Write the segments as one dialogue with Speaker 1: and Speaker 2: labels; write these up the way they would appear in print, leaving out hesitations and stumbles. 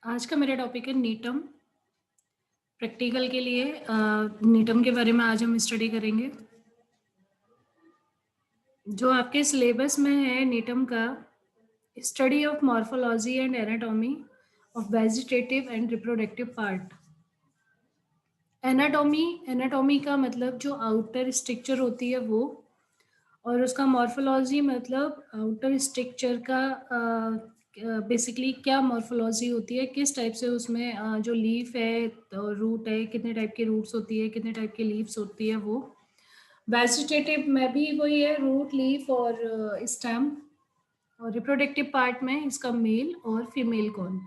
Speaker 1: आज का मेरा टॉपिक है नीटम। प्रैक्टिकल के लिए नीटम के बारे में आज हम स्टडी करेंगे। जो आपके सिलेबस में है नीटम का, study of morphology and anatomy of vegetative and reproductive part. Anatomy anatomy का मतलब जो आउटर स्ट्रक्चर होती है वो, और उसका मॉर्फोलॉजी मतलब आउटर स्ट्रक्चर का बेसिकली क्या मॉर्फोलॉजी होती है, किस टाइप से उसमें जो लीफ है, रूट है, कितने टाइप की रूट्स होती है, कितने टाइप की लीव्स होती है वो। वेजिटेटिव में भी वही है, रूट, लीफ और स्टेम। और रिप्रोडक्टिव पार्ट में इसका मेल और फीमेल कौन।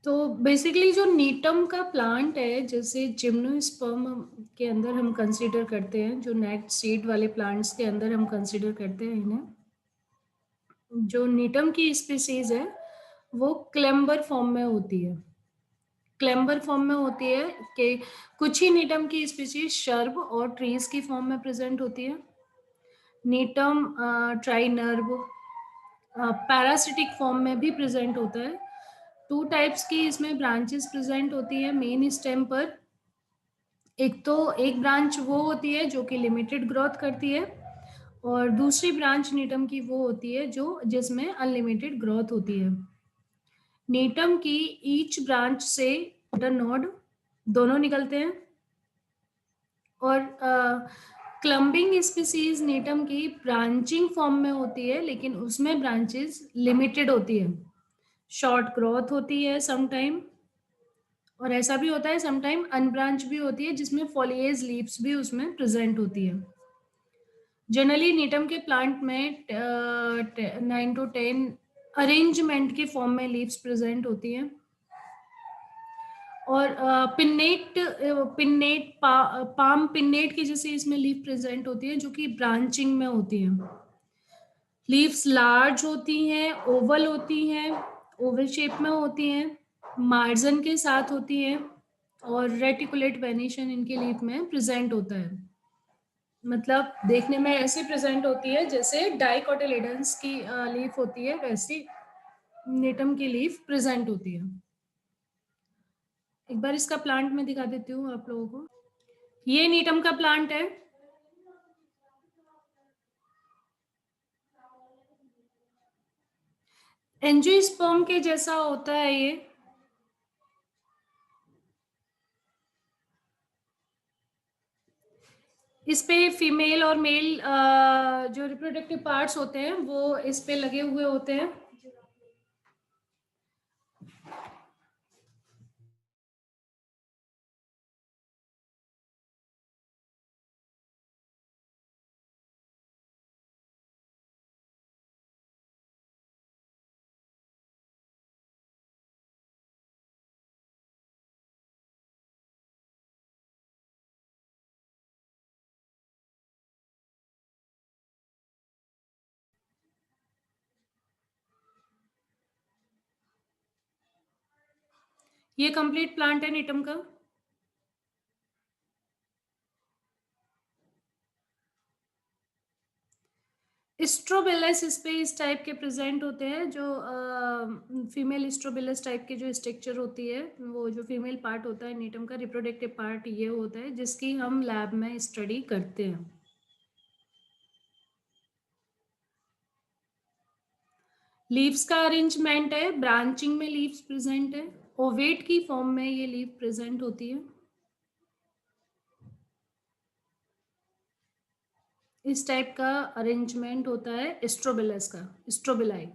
Speaker 1: तो बेसिकली जो नीटम का प्लांट है, जैसे जिम्नोस्पर्म के अंदर हम कंसीडर करते हैं, जो नेट सीड वाले प्लांट्स के अंदर हम कंसीडर करते हैं इन्हें। जो नीटम की स्पीसीज है वो क्लेम्बर फॉर्म में होती है। क्लेम्बर फॉर्म में होती है कि कुछ ही नीटम की स्पीसीज शर्ब और ट्रीज की फॉर्म में प्रेजेंट होती है। नीटम ट्राइनर्व पैरासिटिक फॉर्म में भी प्रेजेंट होता है। टू टाइप्स की इसमें ब्रांचेस प्रेजेंट होती है मेन स्टेम पर। एक ब्रांच वो होती है जो कि लिमिटेड ग्रोथ करती है, और दूसरी ब्रांच नीटम की वो होती है जो जिसमें अनलिमिटेड ग्रोथ होती है। नीटम की ईच ब्रांच से नोड दोनों निकलते हैं, और क्लम्बिंग स्पीसीज नीटम की ब्रांचिंग फॉर्म में होती है, लेकिन उसमें ब्रांचेस लिमिटेड होती है, शॉर्ट ग्रोथ होती है समटाइम, और ऐसा भी होता है समटाइम अनब्रांच भी होती है जिसमें फॉलिएज लीव्स भी उसमें प्रेजेंट होती है। जनरली नीटम के प्लांट में 9 to 10 अरेंजमेंट के फॉर्म में लीव्स प्रेजेंट होती हैं, और पाम पिन्नेट की जैसे इसमें लीफ प्रेजेंट होती है जो कि ब्रांचिंग में होती है। लीव्स लार्ज होती हैं, ओवल होती हैं, ओवल शेप में होती हैं, मार्जिन के साथ होती हैं, और रेटिकुलेट वेनिशन इनके लीफ में प्रेजेंट होता है। मतलब देखने में ऐसे प्रेजेंट होती है जैसे डाइकोटिलेडन्स की लीफ होती है, वैसी नीटम की लीफ प्रेजेंट होती है। एक बार इसका प्लांट में दिखा देती हूँ आप लोगों को। ये नीटम का प्लांट है। एंजियोस्पर्म के जैसा होता है ये। इस पे फीमेल और मेल जो रिप्रोडक्टिव पार्ट्स होते हैं वो इस पे लगे हुए होते हैं। ये कंप्लीट प्लांट है नीटम का। स्ट्रोबिलस इस पे इस टाइप के प्रेजेंट होते हैं, जो फीमेल स्ट्रोबिलस टाइप की जो स्ट्रक्चर होती है, वो जो फीमेल पार्ट होता है नीटम का, रिप्रोडक्टिव पार्ट ये होता है जिसकी हम लैब में स्टडी करते हैं। लीव्स का अरेंजमेंट है, ब्रांचिंग में लीव्स प्रेजेंट है, ओवेट की फॉर्म में ये लीव प्रेजेंट होती है। इस टाइप का अरेंजमेंट होता है स्ट्रोबिलस का, स्ट्रोबिलाई।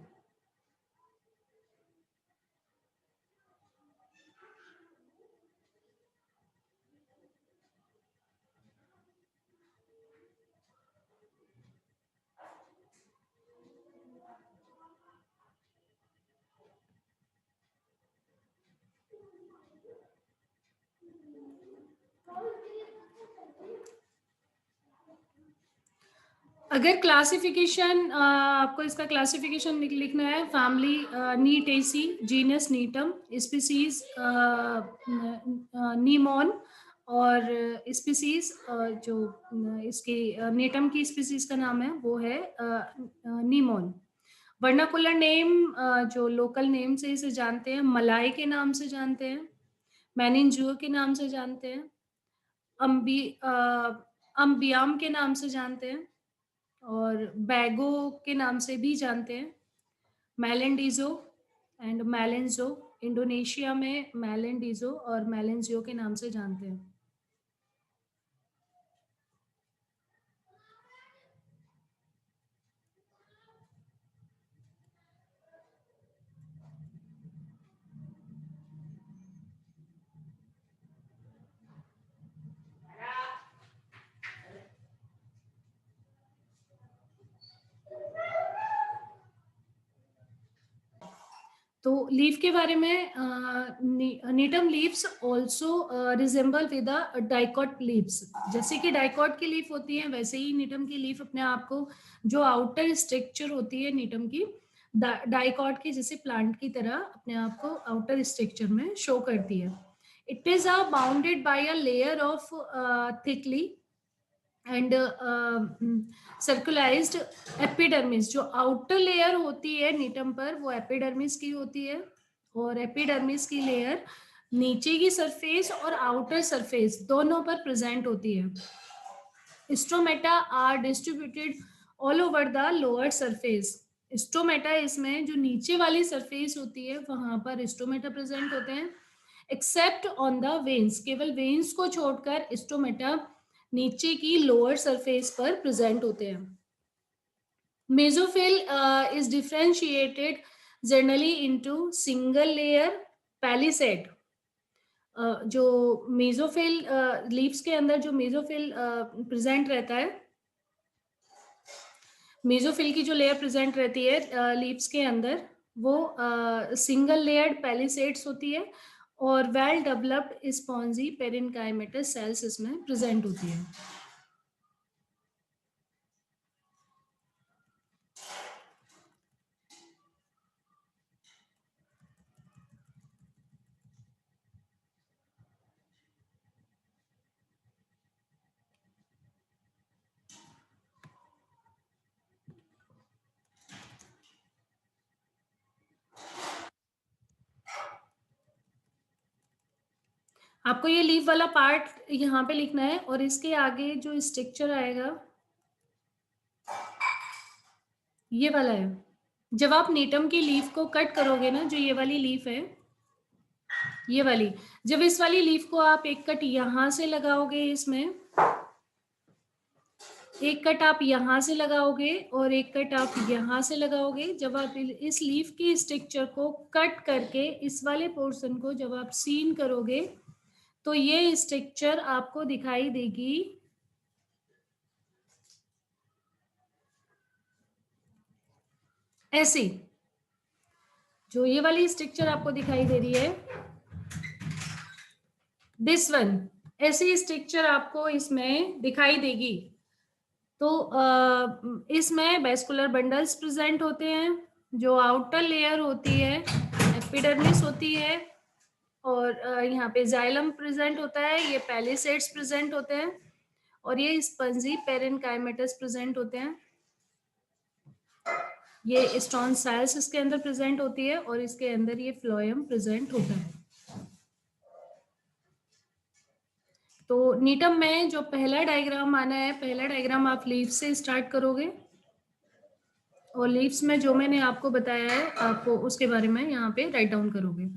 Speaker 1: अगर क्लासिफिकेशन आपको इसका क्लासिफिकेशन लिखना है, फैमिली नीटेसी, जीनस नीटम, स्पीसीज नीमोन, और स्पीसीज जो इसकी नीटम की स्पीसीज का नाम है वो है नीमोन। वर्नाकुलर नेम जो लोकल नेम से इसे जानते हैं, मलाई के नाम से जानते हैं, मैनिनजुओ के नाम से जानते हैं, अम्बी अम्बियाम के नाम से जानते हैं, और बैगो के नाम से भी जानते हैं, मैलेंडिजो एंड मैलेंजो। इंडोनेशिया में मैलेंडिजो और मैलेंजियो के नाम से जानते हैं। तो लीफ के बारे में, नीटम leaves also resemble with dicot leaves. जैसे कि डाइकॉट की लीफ होती है, वैसे ही नीटम की लीफ अपने आप को, जो आउटर स्ट्रक्चर होती है नीटम की, डाइकॉट के जैसे प्लांट की तरह अपने आप को आउटर स्ट्रक्चर में शो करती है। It is bounded by a layer of thickly and circularized epidermis. जो आउटर लेयर होती है नीटम पर, वो एपिडर्मिस की होती है, और एपिडर्मिस की लेयर नीचे की सरफेस और आउटर सरफेस दोनों पर प्रेजेंट होती है। Stomata are distributed all over the lower surface. Stomata, इसमें जो नीचे वाली सरफेस होती है वहां पर स्टोमेटा प्रेजेंट होते हैं, एक्सेप्ट ऑन द वेन्स। केवल वेन्स को छोड़कर स्टोमेटा नीचे की लोअर सरफेस पर प्रेजेंट होते हैं। Mesophyll is differentiated generally into single layer palisade. जो मेसोफिल लीव्स के अंदर जो मेसोफिल प्रेजेंट रहता है, मेसोफिल की जो लेयर प्रेजेंट रहती है लीव्स के अंदर, वो सिंगल लेयर्ड पैलिसेड्स होती है, और वेल डेवलप्ड स्पॉन्जी पेरेन्काइमेटस सेल्स इसमें प्रेजेंट होती है। आपको ये लीफ वाला पार्ट यहाँ पे लिखना है, और इसके आगे जो स्ट्रक्चर आएगा ये वाला है। जब आप नीटम की लीफ को कट करोगे ना, जो ये वाली लीफ है, ये वाली, जब इस वाली लीफ को आप एक कट यहां से लगाओगे, इसमें एक कट आप यहां से लगाओगे और एक कट आप यहां से लगाओगे, जब आप इस लीफ की स्ट्रक्चर को कट करके इस वाले पोर्शन को जब आप सीन करोगे, तो ये स्ट्रक्चर आपको दिखाई देगी ऐसी। जो ये वाली स्ट्रक्चर आपको दिखाई दे रही है, दिस वन, ऐसी स्ट्रक्चर आपको इसमें दिखाई देगी। तो इसमें वेस्कुलर बंडल्स प्रेजेंट होते हैं। जो आउटर लेयर होती है एपिडर्मिस होती है, और यहाँ पे जाइलम प्रेजेंट होता है, ये पैलिसेड्स प्रेजेंट होते हैं, और ये स्पंजी पेरेन्काइमेटस प्रेजेंट होते हैं। ये स्टोन सेल्स इसके अंदर प्रेजेंट होती है, और इसके अंदर ये फ्लोएम प्रेजेंट होता है। तो नीटम में जो पहला डायग्राम आना है, पहला डायग्राम आप लीफ से स्टार्ट करोगे, और लीव्स में जो मैंने आपको बताया है आपको उसके बारे में यहाँ पे राइट डाउन करोगे।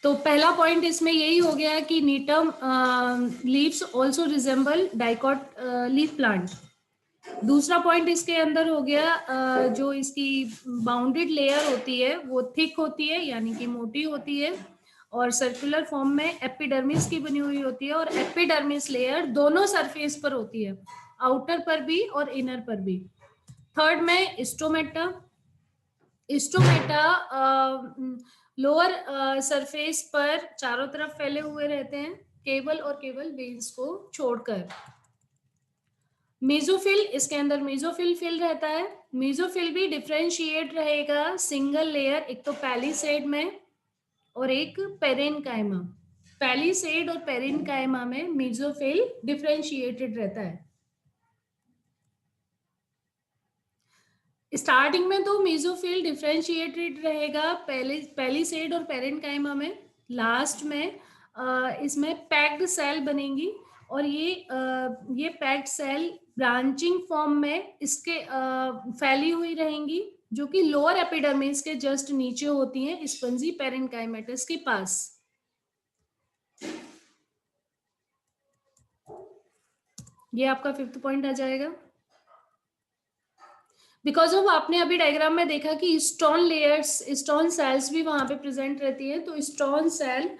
Speaker 1: तो पहला पॉइंट इसमें यही हो गया कि नीटम leaves also resemble dicot leaf plant. दूसरा पॉइंट इसके अंदर हो गया, जो इसकी बाउंडेड लेयर होती है वो थिक होती है, यानी कि मोटी होती है, और सर्कुलर फॉर्म में एपिडर्मिस की बनी हुई होती है, और एपिडर्मिस लेयर दोनों सरफेस पर होती है, आउटर पर भी और इनर पर भी। थर्ड में स्टोमेटा। स्टोमेटा लोअर सरफेस पर चारों तरफ फैले हुए रहते हैं, केवल और केवल वेन्स को छोड़कर। मेसोफिल, इसके अंदर मेसोफिल फिल रहता है। मेसोफिल भी डिफरेंशिएट रहेगा सिंगल लेयर, एक तो पैलिसेड में और एक पेरेनकाइमा। पैलिसेड और पेरेनकाइमा में मेसोफिल डिफरेंशिएटेड रहता है। स्टार्टिंग में तो मेसोफिल डिफरेंशिएटेड रहेगा पैलिसेड और पेरेनकाइमा में। लास्ट में इसमें पैक्ड सेल बनेंगी और ये पैक्ड सेल ब्रांचिंग फॉर्म में इसके फैली हुई रहेंगी, जो कि लोअर एपिडर्मिस के जस्ट नीचे होती हैं, स्पंजी पेरेनकाइमेटस के पास। ये आपका 5th पॉइंट आ जाएगा। बिकॉज ऑफ आपने अभी डायग्राम में देखा कि स्टोन लेयर्स, स्टोन सेल्स भी वहां पे प्रेजेंट रहती है, तो स्टोन सेल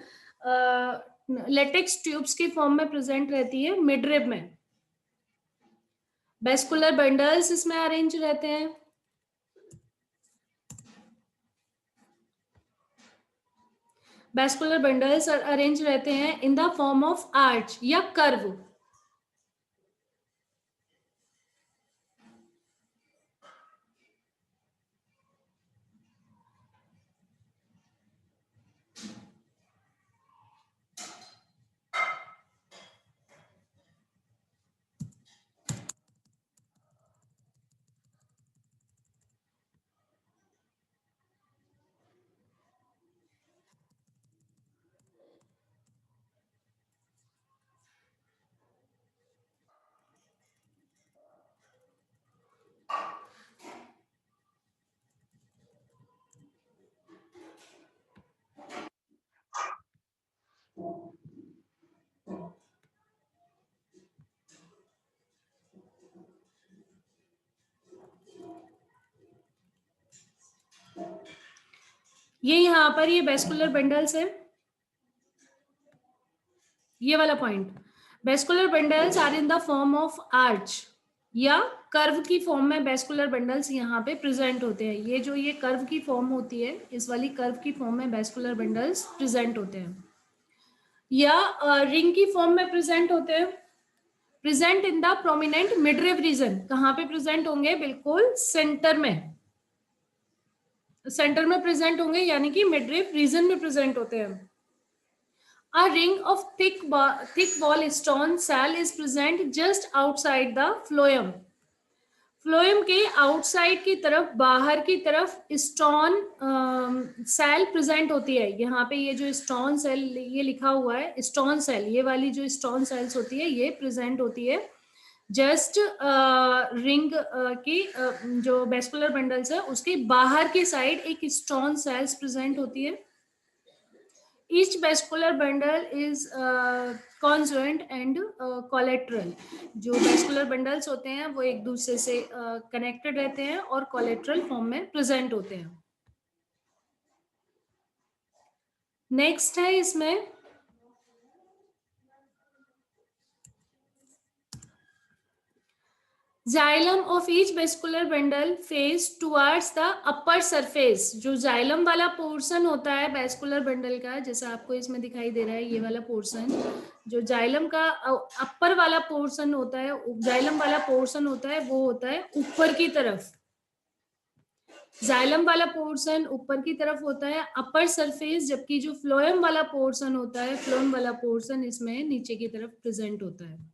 Speaker 1: लेटेक्स ट्यूब्स की फॉर्म में प्रेजेंट रहती है मिडरिब में। वेस्कुलर बंडल्स इसमें अरेंज रहते हैं। वेस्कुलर बंडल्स अरेंज रहते हैं in the form of arch या कर्व। ये यहाँ पर ये वेस्कुलर बंडल्स है, ये वाला पॉइंट। Vascular bundles are in the form of arch या कर्व की फॉर्म में वेस्कुलर बंडल्स यहाँ पे प्रेजेंट होते हैं। ये जो ये कर्व की फॉर्म होती है, इस वाली कर्व की फॉर्म में वेस्कुलर बंडल्स प्रेजेंट होते हैं, या रिंग की फॉर्म में प्रेजेंट होते हैं। Present in the prominent midrib region. कहाँ पे प्रेजेंट होंगे? बिल्कुल सेंटर में, सेंटर में प्रेजेंट होंगे, यानी कि मिडरिब रीजन में प्रेजेंट होते हैं। A ring of thick wall stone cell is present just outside the phloem. Phloem के आउटसाइड की तरफ, बाहर की तरफ स्टोन सेल प्रेजेंट होती है। यहाँ पे ये जो स्टोन सेल ये लिखा हुआ है, स्टोन सेल, ये वाली जो स्टोन सेल्स होती है ये प्रेजेंट होती है जस्ट रिंग की जो वेस्कुलर बंडल्स है उसके बाहर की साइड एक स्टोन सेल्स प्रेजेंट होती है। Each vascular bundle is conjoint and collateral. जो vascular bundles होते हैं वो एक दूसरे से कनेक्टेड रहते हैं और collateral फॉर्म में प्रेजेंट होते हैं। नेक्स्ट है इसमें xylem of each vascular bundle face towards the upper surface. जो जाइलम वाला पोर्शन होता है वेस्कुलर बंडल का, जैसा आपको इसमें दिखाई दे रहा है ये वाला पोर्शन, जो जाइलम का अपर वाला पोर्शन होता है, जाइलम वाला पोर्शन होता है वो होता है ऊपर की तरफ। जाइलम वाला पोर्शन ऊपर की तरफ होता है, अपर सरफेस, जबकि जो फ्लोएम वाला पोर्शन होता है, फ्लोएम वाला पोर्शन इसमें नीचे की तरफ प्रेजेंट होता है।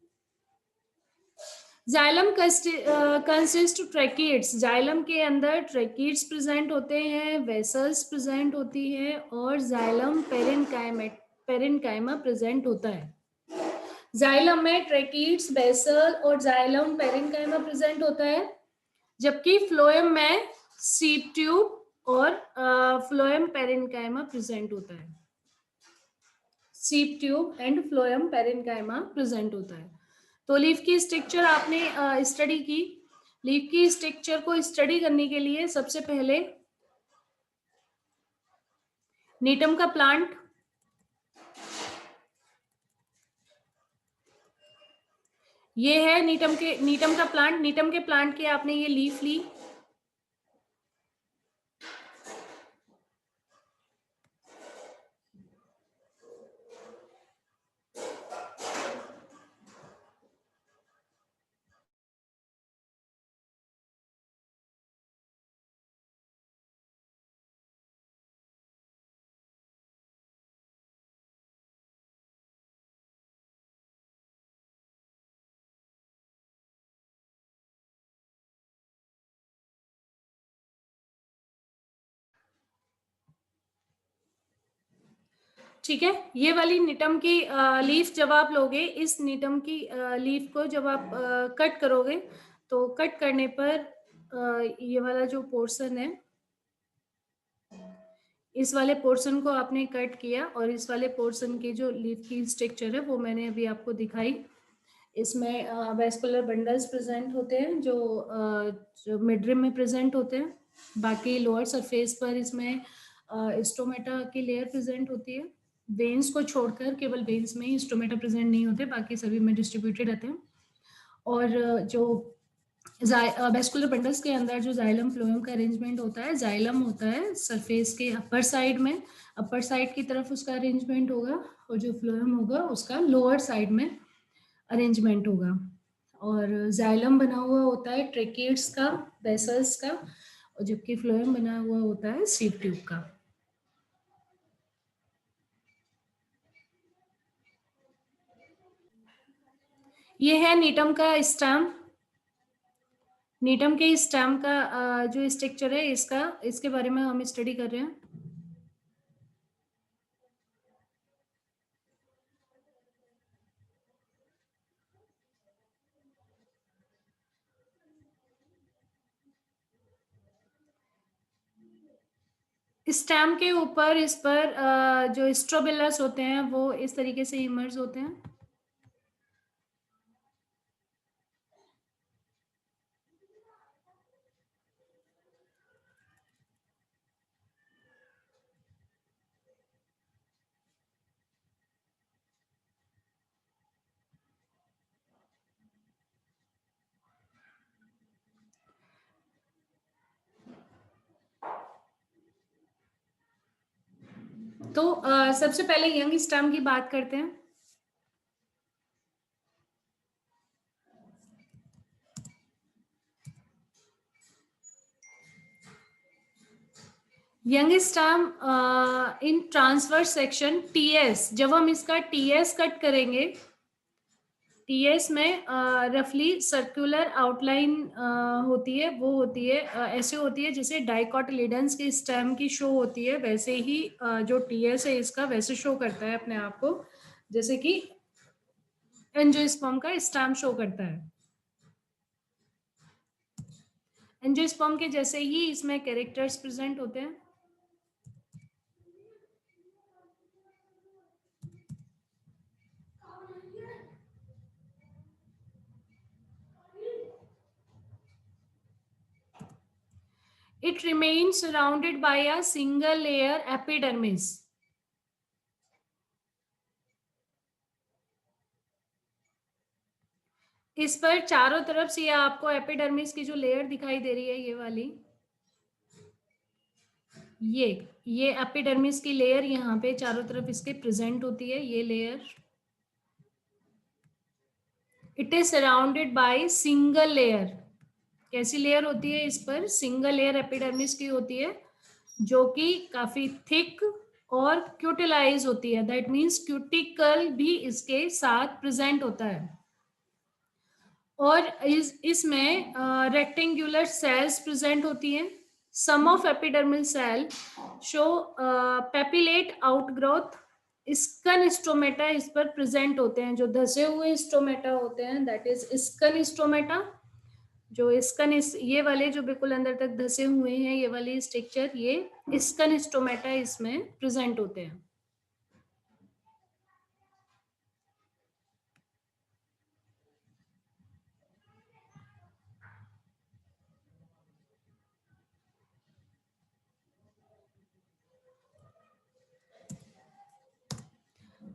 Speaker 1: Xylem consist tracheids. जाइलम के अंदर ट्रैकिड्स प्रेजेंट होते हैं, वेसल्स प्रेजेंट होती है और जाइलम पेरेनकाइमा प्रेजेंट होता है। जाइलम में ट्रैकिड्स, वेसल और जाइलम पेरेनकाइमा प्रेजेंट होता है, जबकि फ्लोएम में सीप ट्यूब और फ्लोएम पेरेनकाइमा प्रेजेंट होता है। सीप tube and phloem parenchyma present होता है। तो लीफ की स्ट्रक्चर आपने स्टडी की। लीफ की स्ट्रक्चर को स्टडी करने के लिए सबसे पहले नीटम का प्लांट, ये है नीटम का प्लांट। नीटम के प्लांट के आपने ये लीफ ली, ठीक है, ये वाली नीटम की लीफ जब आप लोगे, इस नीटम की लीफ को जब आप कट करोगे, तो कट करने पर ये वाला जो पोर्शन है, इस वाले पोर्शन को आपने कट किया, और इस वाले पोर्शन की जो लीफ की स्ट्रक्चर है वो मैंने अभी आपको दिखाई। इसमें वेस्कुलर बंडल्स प्रेजेंट होते हैं जो मिडरिम में प्रेजेंट होते हैं। बाकी लोअर सरफेस पर इसमें स्टोमेटा की लेयर प्रेजेंट होती है। वेन्स को छोड़कर केवल वेन्स में ही स्टोमेटा प्रेजेंट नहीं होते, बाकी सभी में डिस्ट्रीब्यूटेड रहते हैं। और जो वेस्कुलर बंडल्स के अंदर जो जाइलम फ्लोएम का अरेंजमेंट होता है, जाइलम होता है सरफेस के अपर साइड में, अपर साइड की तरफ उसका अरेंजमेंट होगा, और जो फ्लोएम होगा उसका लोअर साइड में अरेंजमेंट होगा। और जाइलम बना हुआ होता है ट्रेकिड्स का, वेसल्स का, और जबकि फ्लोएम बना हुआ होता है सीड ट्यूब का। ये है नीटम का स्टेम। नीटम के स्टेम का जो स्ट्रक्चर है इसका, इसके बारे में हम स्टडी कर रहे हैं। स्टेम के ऊपर, इस पर जो स्ट्रोबिलस होते हैं वो इस तरीके से इमर्ज होते हैं। तो सबसे पहले यंग स्टेम की बात करते हैं। Young stem in transverse section TS, जब हम इसका टीएस कट करेंगे, टीएस में रफली सर्कुलर आउटलाइन होती है, वो होती है ऐसे होती है जैसे डाइकोटिलेडन्स के स्टेम की शो होती है, वैसे ही जो टीएस है इसका वैसे शो करता है अपने आप को, जैसे कि एंजियोस्पर्म का स्टेम शो करता है। एंजियोस्पर्म के जैसे ही इसमें कैरेक्टर्स प्रेजेंट होते हैं। It remains surrounded by a single layer epidermis. इस पर चारों तरफ से आपको एपिडर्मिस की जो लेयर दिखाई दे रही है, ये वाली, ये एपिडर्मिस की लेयर यहाँ पे चारों तरफ इसके प्रेजेंट होती है। ये layer, it is surrounded by single layer. कैसी लेयर होती है इस पर? सिंगल लेयर एपिडर्मिस की होती है, जो कि काफी थिक और क्यूटिलाइज होती है। दैट मीन्स क्यूटिकल भी इसके साथ प्रेजेंट होता है। और इसमें रेक्टेंगुलर सेल्स प्रेजेंट होती हैं। Some of epidermal cell show papillate outgrowth. स्कन स्टोमेटा इस पर प्रेजेंट होते हैं, जो धसे हुए स्टोमेटा होते हैं, दैट इज स्कन स्टोमेटा। जो स्कन ये वाले जो बिल्कुल अंदर तक धसे हुए हैं, ये वाली स्ट्रक्चर, ये स्कन स्टोमेटा इसमें प्रेजेंट होते हैं।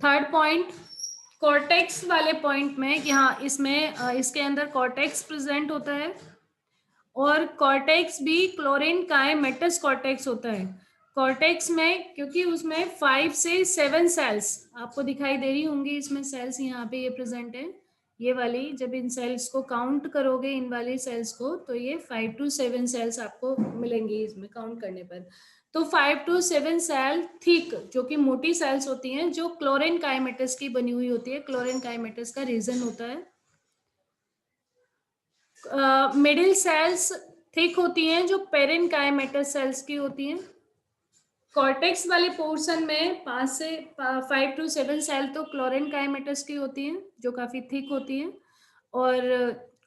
Speaker 1: थर्ड पॉइंट, कॉर्टेक्स वाले पॉइंट में, यहाँ इसमें इसके अंदर कॉर्टेक्स प्रेजेंट होता है, और कॉर्टेक्स भी क्लोरीन काइमेटस कॉर्टेक्स होता है। कॉर्टेक्स में क्योंकि उसमें 5 से 7 सेल्स आपको दिखाई दे रही होंगी, इसमें सेल्स यहाँ पे ये प्रेजेंट है, ये वाली। जब इन सेल्स को काउंट करोगे, इन वाली सेल्स को, तो ये 5 to 7 सेल्स आपको मिलेंगी इसमें काउंट करने पर। तो 5 to 7 सेल थिक, जो कि मोटी सेल्स होती हैं, जो क्लोरीन काइमेटस की बनी हुई होती है। क्लोरीन काइमेटस का रीजन होता है। मिडिल सेल्स थिक होती हैं, जो पेरेनकाइमेटस सेल्स की होती हैं। कॉर्टेक्स वाले पोर्शन में 5 से 7 सेल तो क्लोरेनकाइमेटस की होती हैं, जो काफी थिक होती हैं, और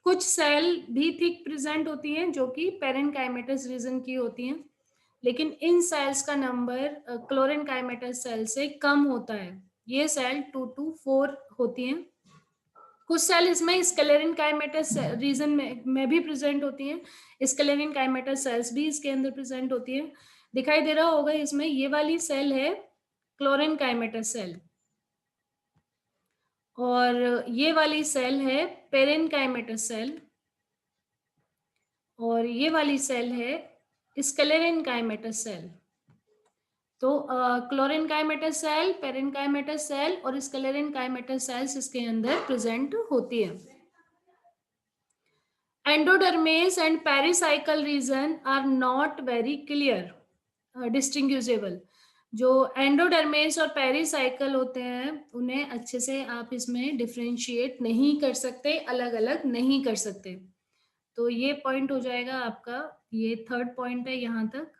Speaker 1: कुछ सेल भी थिक प्रेजेंट होती हैं जो कि पेरेनकाइमेटस रीजन की होती हैं, लेकिन इन सेल्स का नंबर क्लोरेनकाइमेटस सेल से कम होता है। ये सेल 2 to 4 होती हैं। कुछ सेल इसमें स्क्लेरिन काइमेटस रीजन में भी प्रेजेंट होती हैं। स्क्लेरिन काइमेटस सेल्स भी इसके अंदर प्रेजेंट होती है। दिखाई दे रहा होगा इसमें, ये वाली सेल है क्लोरिन काइमेटस सेल, और ये वाली सेल है पेरेन काइमेटस सेल, और ये वाली सेल है स्क्लेरिन काइमेटस सेल। तो chlorenchymatous cell, parenchymatous cell और स्क्लेरिन काइमेटस सेल्स इसके अंदर प्रेजेंट होती है। Endodermis and pericycle region are not very clear distinguishable. जो एंडोडर्मेस और पेरिसाइकल होते हैं उन्हें अच्छे से आप इसमें डिफ्रेंशिएट नहीं कर सकते, अलग अलग नहीं कर सकते। तो ये पॉइंट हो जाएगा आपका, ये थर्ड पॉइंट है यहाँ तक।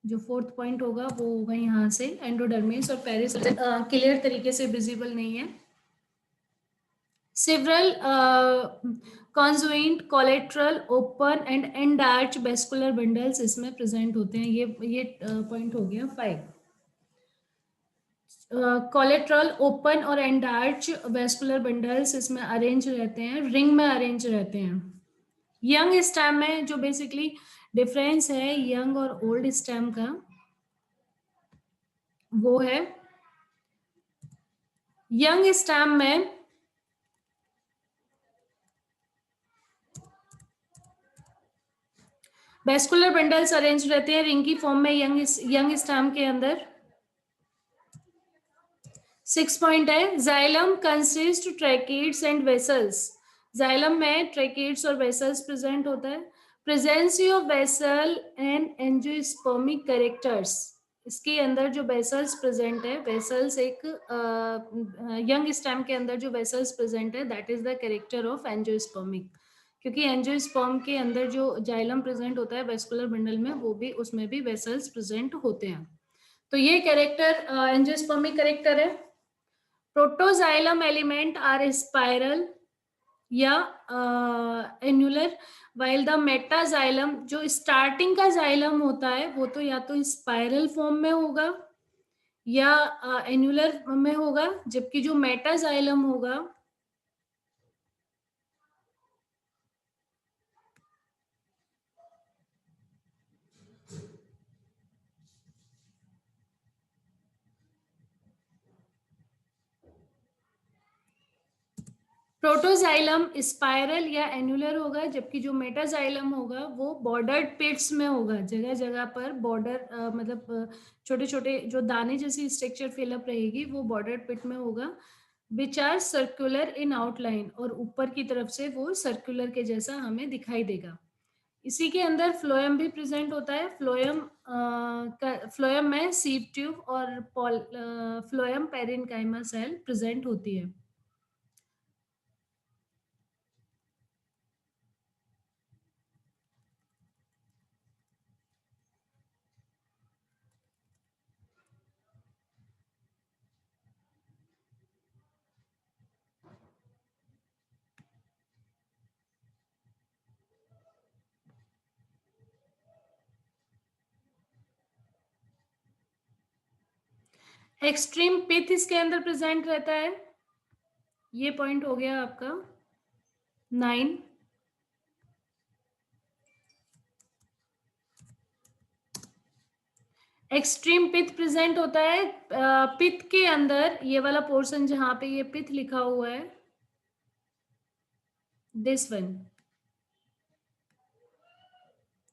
Speaker 1: जो फोर्थ पॉइंट होगा वो होगा यहाँ से, एंडोडर्मिस और पेरिस क्लियर तरीके से विजिबल नहीं है। Several conjoint collateral open and endarch vascular bundles इसमें प्रेजेंट होते हैं। ये पॉइंट हो गया 5। कोलेट्रल ओपन और एंडार्च वेस्कुलर बंडल्स इसमें अरेंज रहते हैं, रिंग में अरेंज रहते हैं। यंग स्टेम में जो बेसिकली डिफरेंस है यंग और ओल्ड स्टेम का, वो है यंग स्टेम में वेस्कुलर बंडल्स अरेंज रहते हैं रिंग की फॉर्म में यंग स्टेम के अंदर। 6 पॉइंट है, xylem consist tracheids and vessels. Xylem में ट्रैकेट्स और वेसल्स प्रेजेंट होता है। Presence of vessel and angiospermic characters, इसके अंदर जो वेसल्स प्रेजेंट है, वेसल्स एक यंग स्टेम के अंदर जो वेसल्स प्रेजेंट है that is the character of angiospermic, क्योंकि एंजियोस्पर्म के अंदर जो जाइलम प्रेजेंट होता है वेस्कुलर बंडल में, वो भी उसमें भी वेसल्स प्रेजेंट होते हैं। तो ये कैरेक्टर एंजियोस्पर्मिक कैरेक्टर है। प्रोटोजाइलम एलिमेंट आर स्पाइरल या एन्युलर, वाइल द मेटाजाइलम जो स्टार्टिंग का जाइलम होता है वो तो या तो स्पाइरल फॉर्म में होगा या एन्युलर में होगा, जबकि जो मेटाजाइलम होगा प्रोटोजाइलम स्पाइरल या एन्युलर होगा, जबकि जो मेटाजाइलम होगा वो बॉर्डर्ड पिट्स में होगा। जगह जगह पर बॉर्डर मतलब छोटे छोटे जो दाने जैसी स्ट्रक्चर फिलअप रहेगी वो बॉर्डर्ड पिट में होगा, which are circular in outline, और ऊपर की तरफ से वो सर्कुलर के जैसा हमें दिखाई देगा। इसी के अंदर फ्लोएम भी प्रेजेंट होता है। फ्लोएम में सीव ट्यूब और फ्लोएम पेरेन्काइमा सेल प्रेजेंट होती है। एक्सट्रीम पिथ इसके अंदर प्रेजेंट रहता है। ये पॉइंट हो गया आपका 9। एक्सट्रीम पिथ प्रेजेंट होता है पिथ के अंदर, ये वाला पोर्शन जहां पे ये पिथ लिखा हुआ है, दिस वन,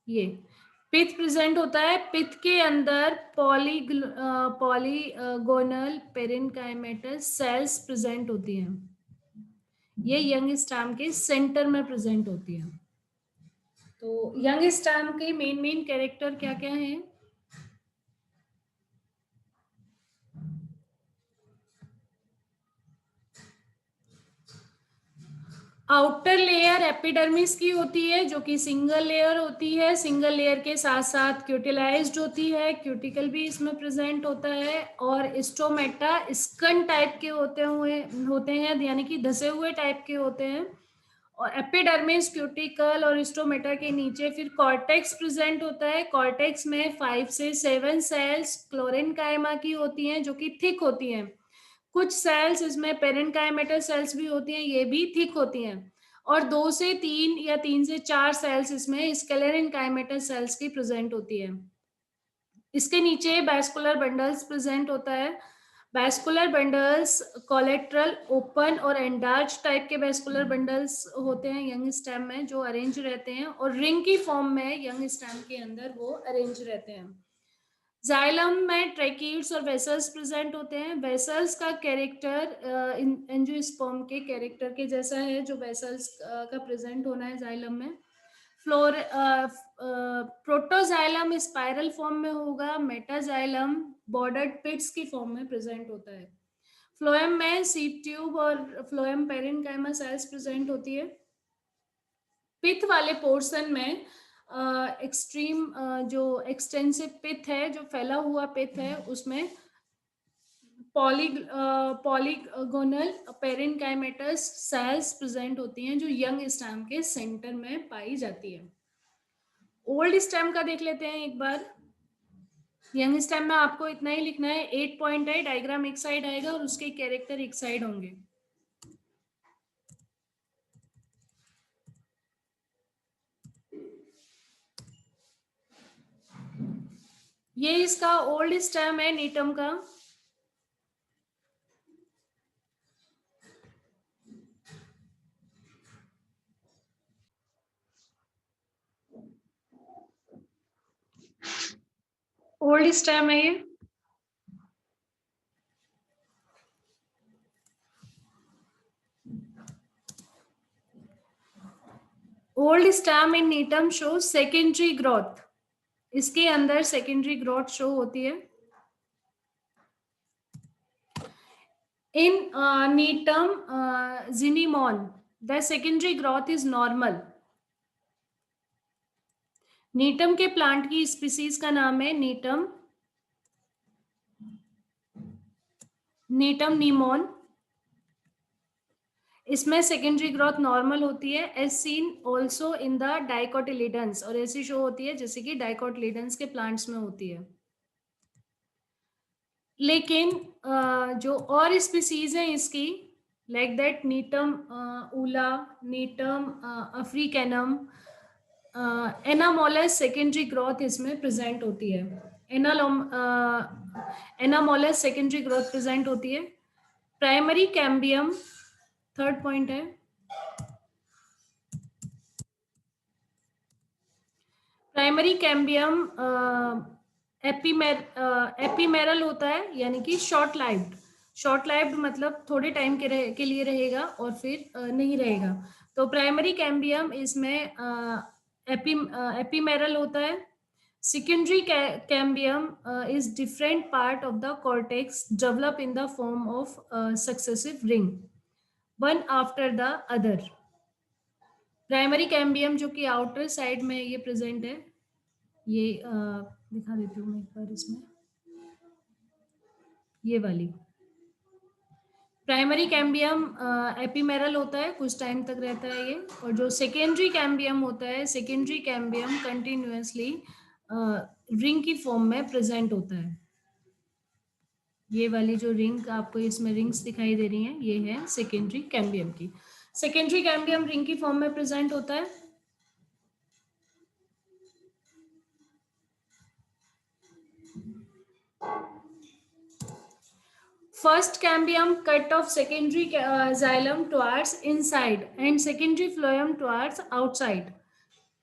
Speaker 1: ये पिथ प्रेजेंट होता है। पिथ के अंदर पॉलीगोनल पेरेन्काइमेटस सेल्स प्रेजेंट होती हैं। ये यंग स्टेम के सेंटर में प्रेजेंट होती है। तो यंग स्टेम के मेन मेन कैरेक्टर क्या क्या हैं? आउटर लेयर एपिडर्मिस की होती है, जो कि सिंगल लेयर होती है। सिंगल लेयर के साथ साथ क्यूटिलाइज्ड होती है, क्यूटिकल भी इसमें प्रेजेंट होता है। और स्टोमेटा स्कन टाइप के होते हैं, यानी कि धसे हुए टाइप के होते हैं। और एपिडर्मिस, क्यूटिकल और स्टोमेटा के नीचे फिर कॉर्टेक्स प्रेजेंट होता है। कॉर्टेक्स में 5 से 7 सेल्स क्लोरेनकाइमा की होती हैं, जो कि थिक होती हैं। कुछ सेल्स इसमें पेरेंकाइमेटर सेल्स भी होती हैं, ये भी थिक होती हैं। और 2 से 3 या 3 से 4 सेल्स इसमें स्क्लेरेनकाइमेटर सेल्स की प्रेजेंट होती है। इसके नीचे बैस्कुलर बंडल्स प्रेजेंट होता है। बैस्कुलर बंडल्स कोलेट्रल, ओपन और एंडार्ज टाइप के बैस्कुलर बंडल्स होते हैं यंग स्टेम में, जो अरेंज रहते हैं और रिंग की फॉर्म में यंग स्टेम के अंदर वो अरेंज रहते हैं। जाइलम में ट्रैकीड्स और वेसल्स प्रेजेंट होते हैं। वेसल्स का कैरेक्टर एंजियोस्पर्म के कैरेक्टर के जैसा है, जो वेसल्स का प्रेजेंट होना है जाइलम में। फ्लोर प्रोटोजाइलम स्पाइरल फॉर्म में होगा। मेटाजाइलम बॉर्डर्ड पिट्स की फॉर्म में प्रेजेंट होता है। फ्लोएम में सीड ट्यूब और फ्लोएम पेरेन्काइमा सेल्स प्रेजेंट होती है। पिथ वाले पोर्शन में एक्सट्रीम जो एक्सटेंसिव पिथ है, जो फैला हुआ पिथ है, उसमें पॉलीगोनल पेरेन्काइमेटस सेल्स प्रेजेंट होती हैं, जो यंग स्टेम के सेंटर में पाई जाती है। ओल्ड स्टेम का देख लेते हैं एक बार। यंग स्टेम में आपको इतना ही लिखना है, 8 पॉइंट है, डायग्राम एक साइड आएगा और उसके कैरेक्टर एक साइड होंगे। ये इसका ओल्ड स्टेम है नीटम का। ओल्ड स्टेम है ये। Old stem in नीटम show secondary growth. इसके अंदर सेकेंडरी ग्रोथ शो होती है। In Netum zinimon, the secondary growth is normal. नीटम के प्लांट की स्पीसीज का नाम है नीटम नीमोन। इसमें सेकेंडरी ग्रोथ नॉर्मल होती है, as seen also in the dicotyledons, और ऐसी शो होती है जैसे कि डाइकोटिलिडन्स के प्लांट्स में होती है। लेकिन जो और स्पीसीज हैं इसकी, लाइक दैट नीटम ऊला, नीटम अफ्रीकैनम, एनामोलस सेकेंडरी ग्रोथ इसमें प्रेजेंट होती है। एनामोलस सेकेंडरी ग्रोथ प्रेजेंट होती है। प्राइमरी कैम्बियम थर्ड पॉइंट है। प्राइमरी कैम्बियम एपीमेरल होता है, यानी कि शॉर्ट लाइव्ड। शॉर्ट लाइव्ड मतलब थोड़े टाइम के लिए रहेगा और फिर नहीं रहेगा। तो प्राइमरी कैम्बियम इसमें एपीमेरल होता है। Secondary cambium is different part of the cortex develop in the form of successive ring, one after the other. Primary cambium जो कि आउटर साइड में ये प्रेजेंट है, ये दिखा देती हूँ मैं एक बार। इसमें ये वाली प्राइमरी कैम्बियम एपीमेरल होता है, कुछ टाइम तक रहता है ये। और जो सेकेंडरी कैम्बियम होता है, सेकेंडरी कैम्बियम कंटिन्यूअसली रिंग की फॉर्म में प्रेजेंट होता है। ये वाली जो रिंग आपको इसमें रिंग्स दिखाई दे रही हैं, ये है सेकेंडरी कैम्बियम की। सेकेंडरी कैम्बियम रिंग की फॉर्म में प्रेजेंट होता है। First cambium cut of secondary xylem towards inside and secondary phloem towards outside.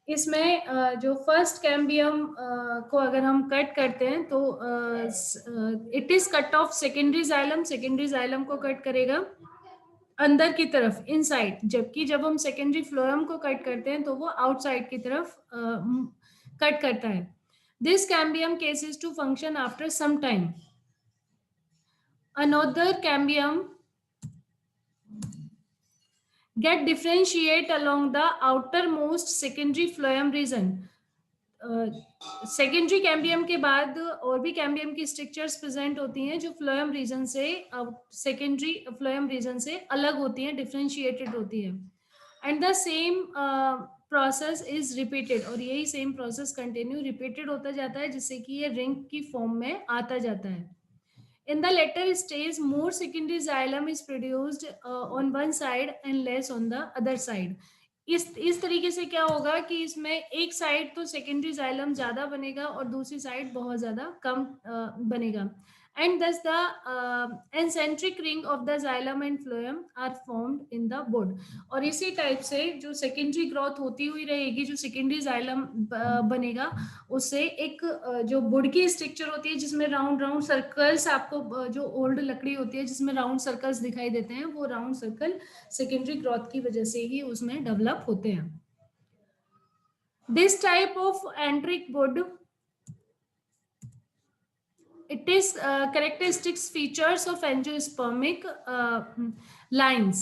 Speaker 1: इसमें जो फर्स्ट कैम्बियम को अगर हम कट करते हैं तो it is cut off secondary xylem, secondary xylem को कट करेगा अंदर की तरफ, इनसाइड। जबकि जब हम सेकेंडरी फ्लोएम को कट करते हैं तो वो आउटसाइड की तरफ कट करता है। This cambium ceases to function after some time. Another cambium get differentiate along the outermost secondary phloem region. Secondary cambium के बाद और भी कैम्बियम की स्ट्रक्चर्स प्रेजेंट होती हैं जो फ्लोएम रीजन से सेकेंडरी फ्लोएम रीजन से अलग होती हैं, डिफरेंशिएटेड होती है, and the same process is repeated, और यही सेम प्रोसेस कंटिन्यू रिपीटेड होता जाता है जिससे कि ये रिंग की फॉर्म में आता जाता है. In the later stage, more secondary xylem is produced on one side and less on the other side. इस तरीके से क्या होगा कि इसमें एक साइड तो सेकेंडरी जाइलम ज्यादा बनेगा और दूसरी साइड बहुत ज्यादा कम बनेगा, and thus the concentric ring of the xylem and phloem are formed in the bud. और इसी टाइप से जो सेकेंडरी ग्रोथ होती हुई रहेगी, जो सेकेंडरी जाइलम बनेगा, उससे एक जो बुड की स्ट्रक्चर होती है जिसमें राउंड राउंड सर्कल्स, आपको जो ओल्ड लकड़ी होती है जिसमें राउंड सर्कल्स दिखाई देते हैं, वो राउंड सर्कल सेकेंडरी ग्रोथ की वजह से ही उसमें डेवलप होते हैं. This type of entric wood, it is characteristics features of angiospermic lines.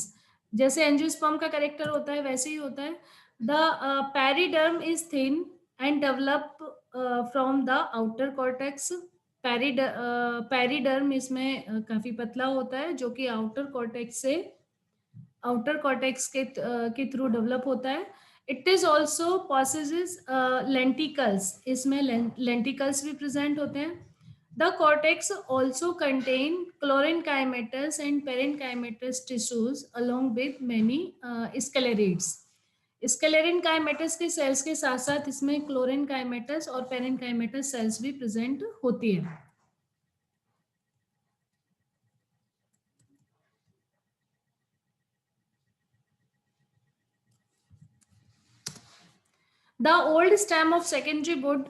Speaker 1: जैसे एंजियोस्पर्म का कैरेक्टर होता है वैसे ही होता है. The periderm is thin and develop from the outer cortex. Periderm इसमें काफी पतला होता है जो कि आउटर कॉर्टेक्स के थ्रू डेवलप होता है. It is also possesses lenticels, इसमें लेंटिकल्स भी प्रेजेंट होते हैं. The cortex also contain chlorenchymatous and parenchymatous tissues along with many sclerids. Sclerenchymatous के सेल्स के साथ साथ इसमें chlorenchymatous और parenchymatous सेल्स भी प्रेजेंट होती है. The old stem of secondary bud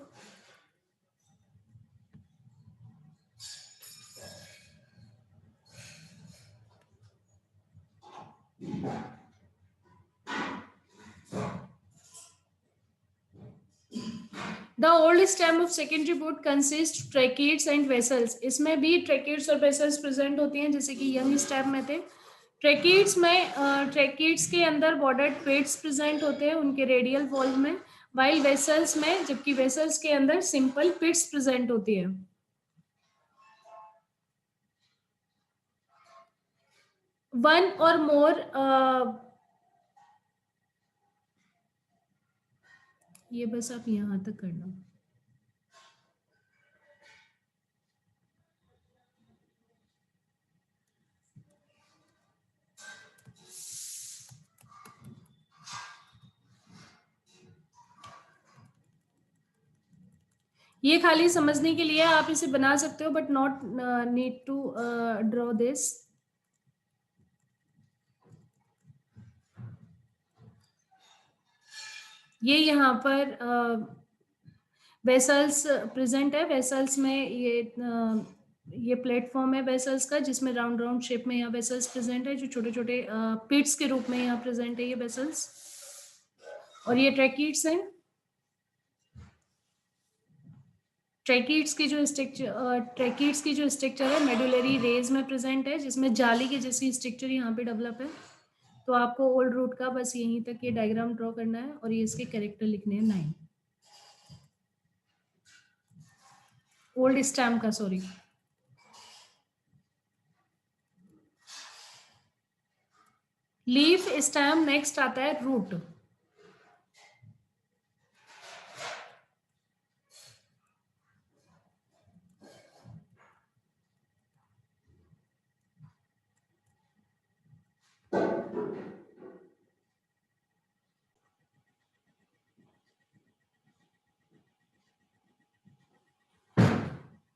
Speaker 1: The old stem of secondary bud consists tracheids and vessels. इसमें भी tracheids और vessels present होती हैं जैसे कि young stem में थे. ट्रैकीड्स के अंदर बॉर्डर्ड पेड्स प्रेजेंट होते हैं उनके रेडियल वॉल में, वाइल वेसल्स में, जबकि वेसल्स के अंदर सिंपल पिट्स प्रेजेंट होती है. वन और मोर ये बस आप यहां तक करना. ये खाली समझने के लिए आप इसे बना सकते हो, but not need to draw this. ये यहाँ पर वेसल्स प्रेजेंट है. वेसल्स में ये प्लेटफॉर्म है वेसल्स का जिसमें राउंड राउंड शेप में यहाँ वेसल्स प्रेजेंट है जो छोटे छोटे पिट्स के रूप में यहाँ प्रेजेंट है ये वेसल्स. और ये ट्रैकीड्स हैं. ट्रैकीड्स की जो स्ट्रक्चर है मेडुलरी रेज में प्रेजेंट है जिसमें जाली के जैसी स्ट्रक्चर यहाँ पे डेवलप है. तो आपको ओल्ड रूट का बस यहीं तक ये डायग्राम ड्रॉ करना है और ये इसके कैरेक्टर लिखने हैं 9. ओल्ड स्टैम का, सॉरी. लीफ स्टैम नेक्स्ट आता है रूट.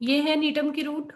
Speaker 1: ये है नीटम की रूट.